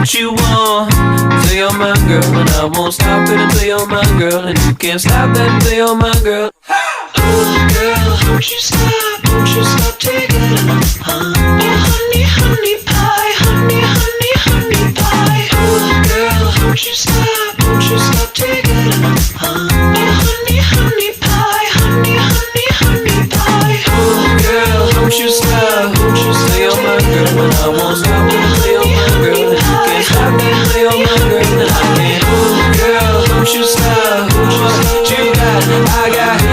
what you want until you're my girl, and I won't stop it until you're my girl, and you can't stop that until you're my girl. Ooh, girl, don't you stop taking it on. Oh, honey, honey pie, honey, honey, honey pie. Ooh, girl, don't you stop taking it on. Oh, honey, honey pie, honey, honey, honey pie. Ooh, girl, don't you stop till you're my girl, and I won't stop it until you're my girl, and you can't stop it until you're my girl, and I can't. Ooh, girl, don't you stop, what you got, I got.